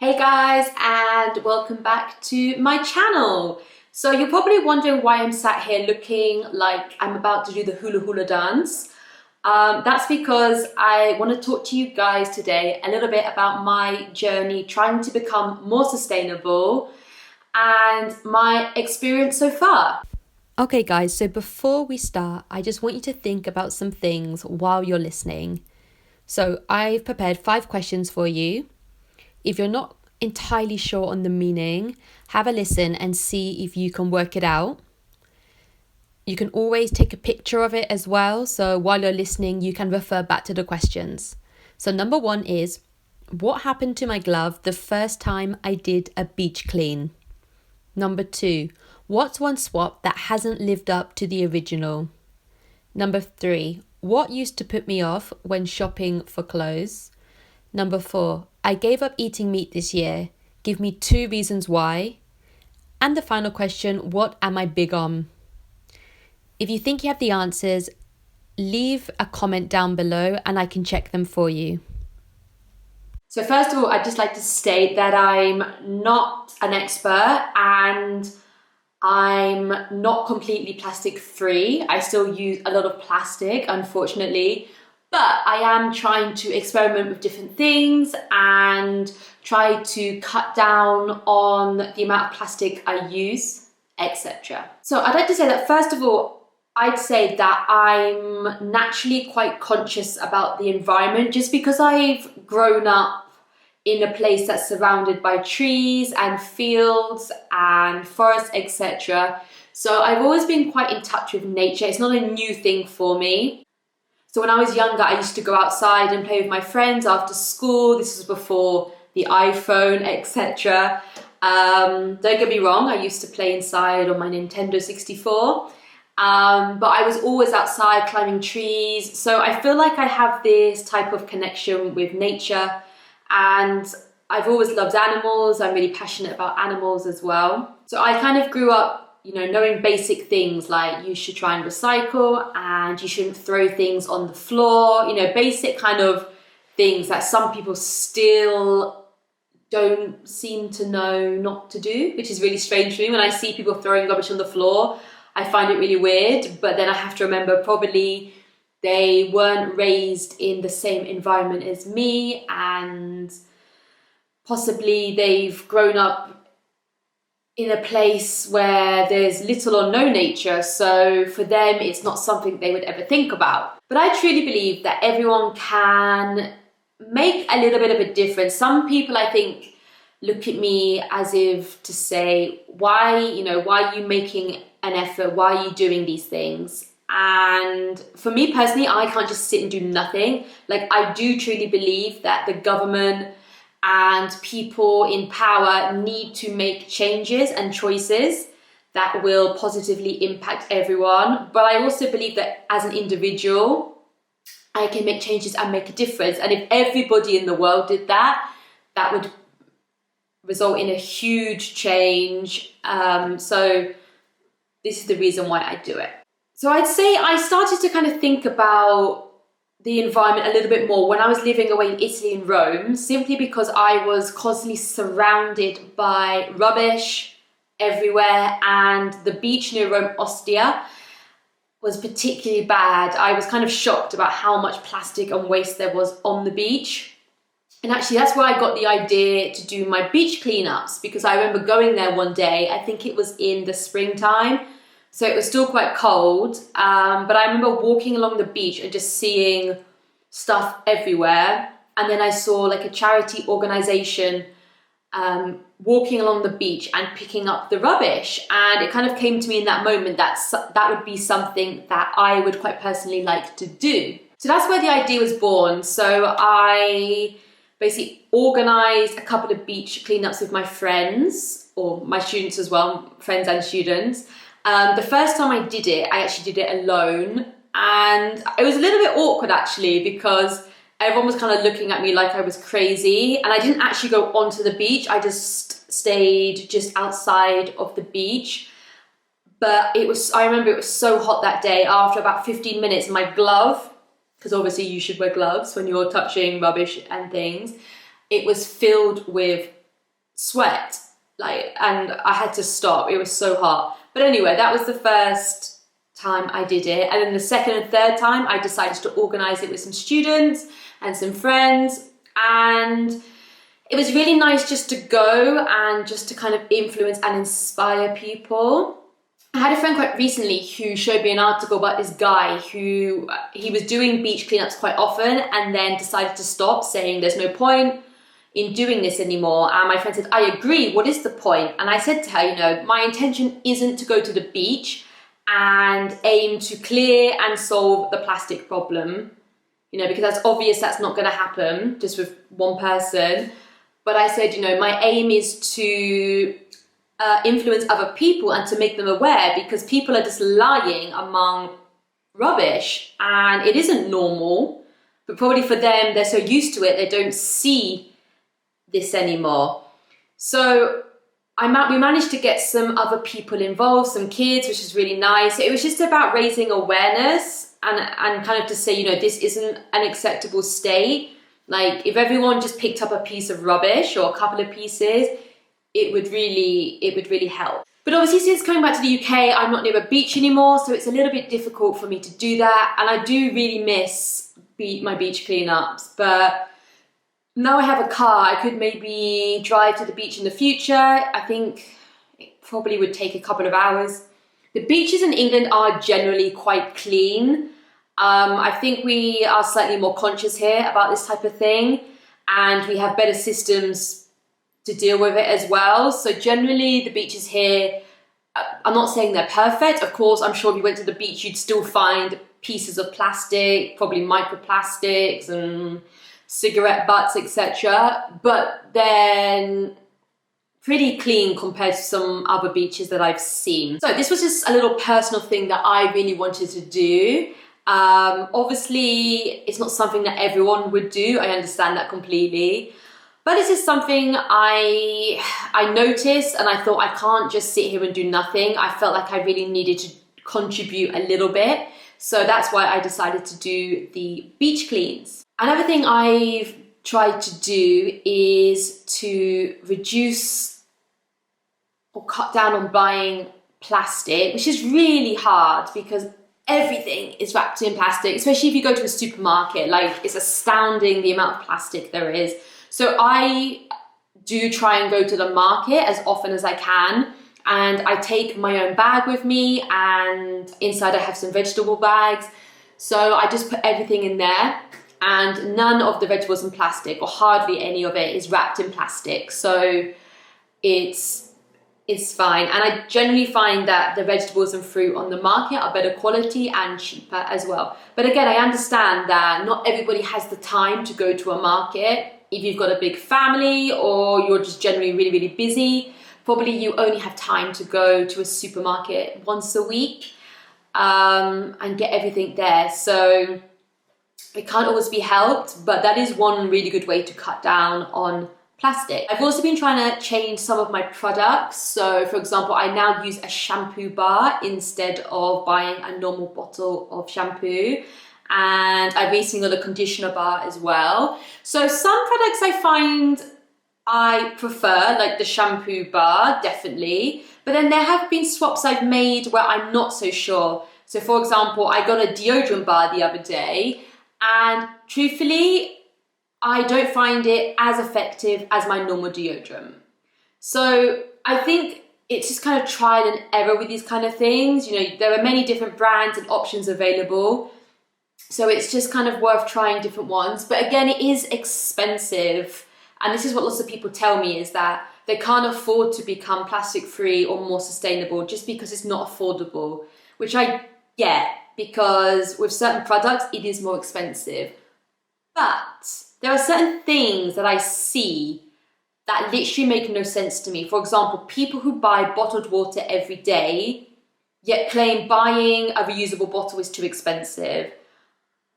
Hey guys, and welcome back to my channel. So you're probably wondering why I'm sat here looking like I'm about to do the hula hula dance. That's because I want to talk to you guys today a little bit about my journey trying to become more sustainable and my experience so far. Okay guys, so before we start, I just want you to think about some things while you're listening. So I've prepared 5 questions for you. If you're not entirely sure on the meaning, have a listen and see if you can work it out. You can always take a picture of it as well, so while you're listening, you can refer back to the questions. So number 1 is, what happened to my glove the first time I did a beach clean? Number 2, what's one swap that hasn't lived up to the original? Number 3, what used to put me off when shopping for clothes? Number 4, I gave up eating meat this year. Give me 2 reasons why. And the final question, what am I big on? If you think you have the answers, leave a comment down below and I can check them for you. So first of all, I'd just like to state that I'm not an expert and I'm not completely plastic free. I still use a lot of plastic, unfortunately. But I am trying to experiment with different things and try to cut down on the amount of plastic I use, etc. So I'd like to say that first of all, I'd say that I'm naturally quite conscious about the environment just because I've grown up in a place that's surrounded by trees and fields and forests, etc. So I've always been quite in touch with nature. It's not a new thing for me. So when I was younger, I used to go outside and play with my friends after school. This was before the iPhone, etc. Don't get me wrong, I used to play inside on my Nintendo 64. But I was always outside climbing trees. So I feel like I have this type of connection with nature. And I've always loved animals. I'm really passionate about animals as well. So I kind of grew up knowing basic things like you should try and recycle and you shouldn't throw things on the floor, basic kind of things that some people still don't seem to know not to do, which is really strange for me. When I see people throwing rubbish on the floor, I find it really weird, but then I have to remember probably they weren't raised in the same environment as me and possibly they've grown up in a place where there's little or no nature, so for them it's not something they would ever think about. But I truly believe that everyone can make a little bit of a difference. Some people, I think, look at me as if to say, why are you making an effort? Why are you doing these things? And for me personally, I can't just sit and do nothing. Like, I do truly believe that the government and people in power need to make changes and choices that will positively impact everyone. But I also believe that as an individual, I can make changes and make a difference. And if everybody in the world did that, that would result in a huge change. So this is the reason why I do it. So I'd say I started to kind of think about the environment a little bit more when I was living away in Italy in Rome, simply because I was constantly surrounded by rubbish everywhere, and the beach near Rome, Ostia, was particularly bad. I was kind of shocked about how much plastic and waste there was on the beach. And actually that's where I got the idea to do my beach cleanups, because I remember going there one day, I think it was in the springtime, so it was still quite cold, but I remember walking along the beach and just seeing stuff everywhere. And then I saw like a charity organization walking along the beach and picking up the rubbish. And it kind of came to me in that moment that that would be something that I would quite personally like to do. So that's where the idea was born. So I basically organized a couple of beach cleanups with my friends, or my students as well, friends and students. The first time I did it, I actually did it alone, and it was a little bit awkward actually because everyone was kind of looking at me like I was crazy, and I didn't actually go onto the beach. I just stayed just outside of the beach. But I remember it was so hot that day. After about 15 minutes, my glove, because obviously you should wear gloves when you're touching rubbish and things, it was filled with sweat, like, and I had to stop. It was so hot. But anyway, that was the first time I did it. And then the second and third time, I decided to organize it with some students and some friends. And it was really nice just to go and just to kind of influence and inspire people. I had a friend quite recently who showed me an article about this guy who he was doing beach cleanups quite often and then decided to stop, saying there's no point in doing this anymore. And my friend said, I agree, what is the point? And I said to her, you know, my intention isn't to go to the beach and aim to clear and solve the plastic problem, you know, because that's obvious that's not going to happen just with one person. But I said, you know, my aim is to influence other people and to make them aware, because people are just lying among rubbish and it isn't normal. But probably for them, they're so used to it, they don't see this anymore. So we managed to get some other people involved, some kids, which is really nice. It was just about raising awareness and kind of to say, you know, this isn't an acceptable state. Like, if everyone just picked up a piece of rubbish or a couple of pieces, it would really help. But obviously, since coming back to the UK, I'm not near a beach anymore, so it's a little bit difficult for me to do that. And I do really miss my beach cleanups. But now I have a car, I could maybe drive to the beach in the future. I think it probably would take a couple of hours. The beaches in England are generally quite clean. I think we are slightly more conscious here about this type of thing, and we have better systems to deal with it as well. So generally the beaches here, I'm not saying they're perfect. Of course, I'm sure if you went to the beach, you'd still find pieces of plastic, probably microplastics and cigarette butts, etc. But then pretty clean compared to some other beaches that I've seen. So this was just a little personal thing that I really wanted to do. Obviously, it's not something that everyone would do. I understand that completely. But this is something I noticed, and I thought I can't just sit here and do nothing. I felt like I really needed to contribute a little bit. So that's why I decided to do the beach cleans. Another thing I've tried to do is to reduce or cut down on buying plastic, which is really hard because everything is wrapped in plastic, especially if you go to a supermarket. Like, it's astounding the amount of plastic there is. So I do try and go to the market as often as I can, and I take my own bag with me, and inside I have some vegetable bags. So I just put everything in there, and none of the vegetables in plastic, or hardly any of it, is wrapped in plastic. So it's fine. And I generally find that the vegetables and fruit on the market are better quality and cheaper as well. But again, I understand that not everybody has the time to go to a market. If you've got a big family or you're just generally really, really busy, probably you only have time to go to a supermarket once a week and get everything there. So it can't always be helped, but that is one really good way to cut down on plastic. I've also been trying to change some of my products. So for example, I now use a shampoo bar instead of buying a normal bottle of shampoo. And I recently got a conditioner bar as well. So some products I find I prefer, like the shampoo bar, definitely. But then there have been swaps I've made where I'm not so sure. So for example, I got a deodorant bar the other day, and truthfully, I don't find it as effective as my normal deodorant. So I think it's just kind of trial and error with these kind of things. You know, there are many different brands and options available. So it's just kind of worth trying different ones. But again, it is expensive. And this is what lots of people tell me, is that they can't afford to become plastic free or more sustainable just because it's not affordable, which I get, because with certain products, it is more expensive. But there are certain things that I see that literally make no sense to me. For example, people who buy bottled water every day, yet claim buying a reusable bottle is too expensive.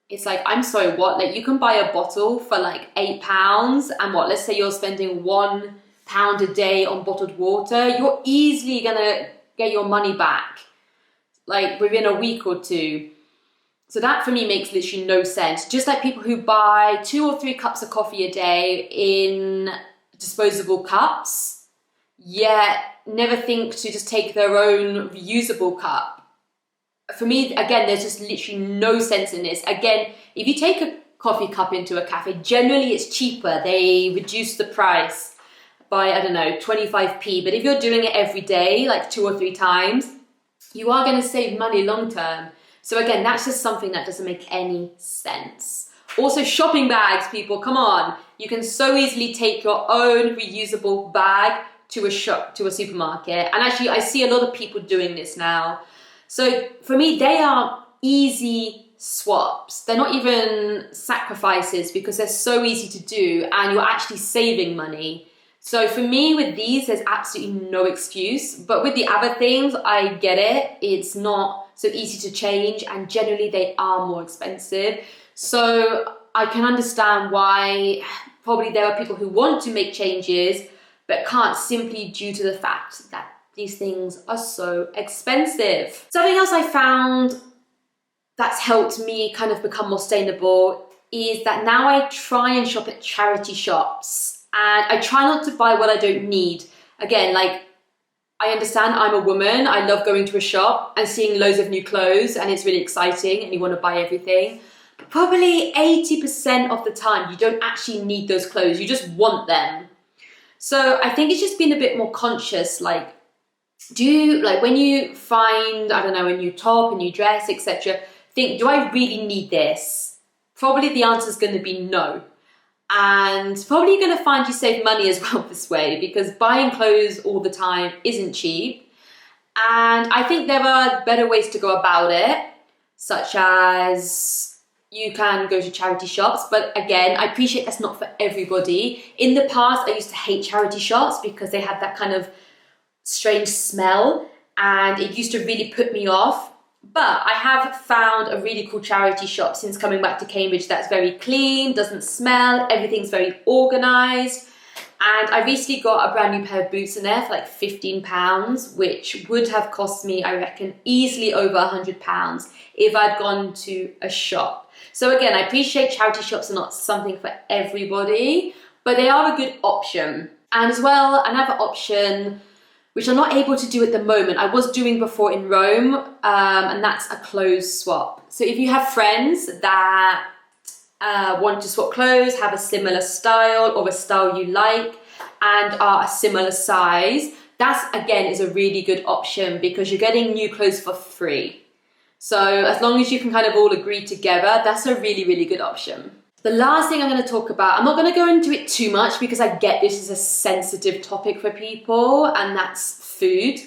It's like, I'm sorry, what? Like, you can buy a bottle for like £8, and what? Let's say you're spending £1 a day on bottled water. You're easily gonna get your money back, like within a week or two. So that for me makes literally no sense. Just like people who buy 2 or 3 cups of coffee a day in disposable cups, yet never think to just take their own reusable cup. For me, again, there's just literally no sense in this. Again, if you take a coffee cup into a cafe, generally it's cheaper. They reduce the price by, I don't know, 25p. But if you're doing it every day, like 2 or 3 times, you are going to save money long term. So again, that's just something that doesn't make any sense. Also, shopping bags, people, come on. You can so easily take your own reusable bag to a shop, to a supermarket. And actually, I see a lot of people doing this now. So for me, they are easy swaps. They're not even sacrifices because they're so easy to do and you're actually saving money. So for me, with these, there's absolutely no excuse. But with the other things, I get it. It's not so easy to change and generally they are more expensive. So I can understand why probably there are people who want to make changes but can't, simply due to the fact that these things are so expensive. Something else I found that's helped me kind of become more sustainable is that now I try and shop at charity shops and I try not to buy what I don't need. Again, like, I understand I'm a woman, I love going to a shop and seeing loads of new clothes and it's really exciting and you want to buy everything. But probably 80% of the time you don't actually need those clothes, you just want them. So I think it's just been a bit more conscious, like, when you find, I don't know, a new top, a new dress, etc., think, do I really need this? Probably the answer is going to be no. And probably you're going to find you save money as well this way because buying clothes all the time isn't cheap. And I think there are better ways to go about it, such as you can go to charity shops. But again, I appreciate that's not for everybody. In the past, I used to hate charity shops because they had that kind of strange smell and it used to really put me off. But I have found a really cool charity shop since coming back to Cambridge that's very clean, doesn't smell, everything's very organised. And I recently got a brand new pair of boots in there for like £15, which would have cost me, I reckon, easily over £100 if I'd gone to a shop. So again, I appreciate charity shops are not something for everybody, but they are a good option. And as well, another option, which I'm not able to do at the moment, I was doing before in Rome, and that's a clothes swap. So if you have friends that want to swap clothes, have a similar style or a style you like, and are a similar size, that's, again, is a really good option because you're getting new clothes for free. So as long as you can kind of all agree together, that's a really, really good option. The last thing I'm going to talk about, I'm not going to go into it too much because I get this is a sensitive topic for people, and that's food.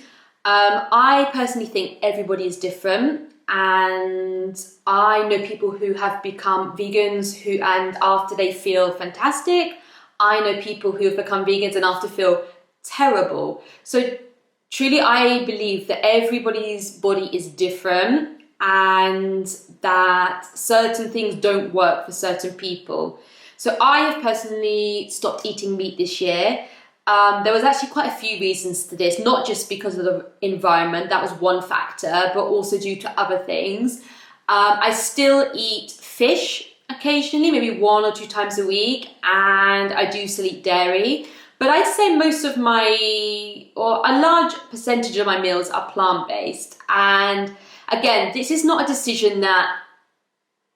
I personally think everybody is different, and I know people who have become vegans and after they feel fantastic. I know people who have become vegans and after feel terrible. So truly, I believe that everybody's body is different and that certain things don't work for certain people. So I have personally stopped eating meat this year. There was actually quite a few reasons to this, not just because of the environment, that was one factor, but also due to other things. I still eat fish occasionally, maybe 1 or 2 times a week, and I do still eat dairy. But I'd say a large percentage of my meals are plant-based. And again, this is not a decision that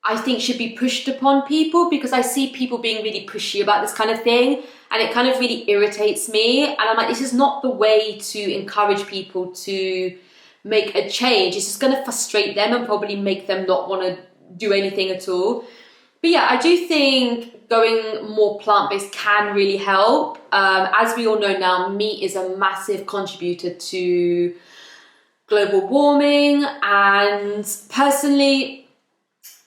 I think should be pushed upon people because I see people being really pushy about this kind of thing and it kind of really irritates me. And I'm like, this is not the way to encourage people to make a change. It's just going to frustrate them and probably make them not want to do anything at all. But yeah, I do think going more plant-based can really help. As we all know now, meat is a massive contributor to global warming, and personally,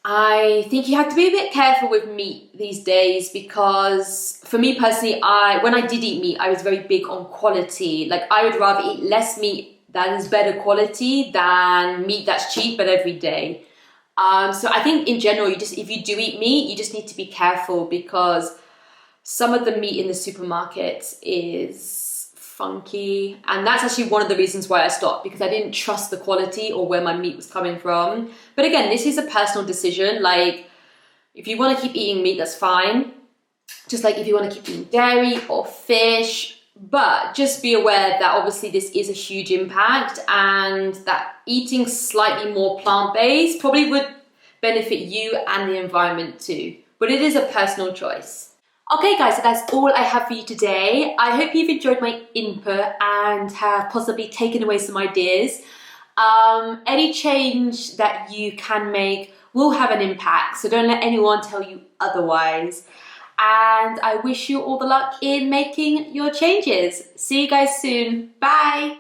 I think you have to be a bit careful with meat these days because for me personally, when I did eat meat, I was very big on quality. Like, I would rather eat less meat that is better quality than meat that's cheap but every day. So I think in general, if you do eat meat, you just need to be careful because some of the meat in the supermarket is funky, and that's actually one of the reasons why I stopped, because I didn't trust the quality or where my meat was coming from. But again, this is a personal decision. Like, if you want to keep eating meat, that's fine. just like if you want to keep eating dairy or fish, but just be aware that obviously this is a huge impact and that eating slightly more plant-based probably would benefit you and the environment too. But it is a personal choice. Okay guys, so that's all I have for you today. I hope you've enjoyed my input and have possibly taken away some ideas. Any change that you can make will have an impact, so don't let anyone tell you otherwise. And I wish you all the luck in making your changes. See you guys soon. Bye.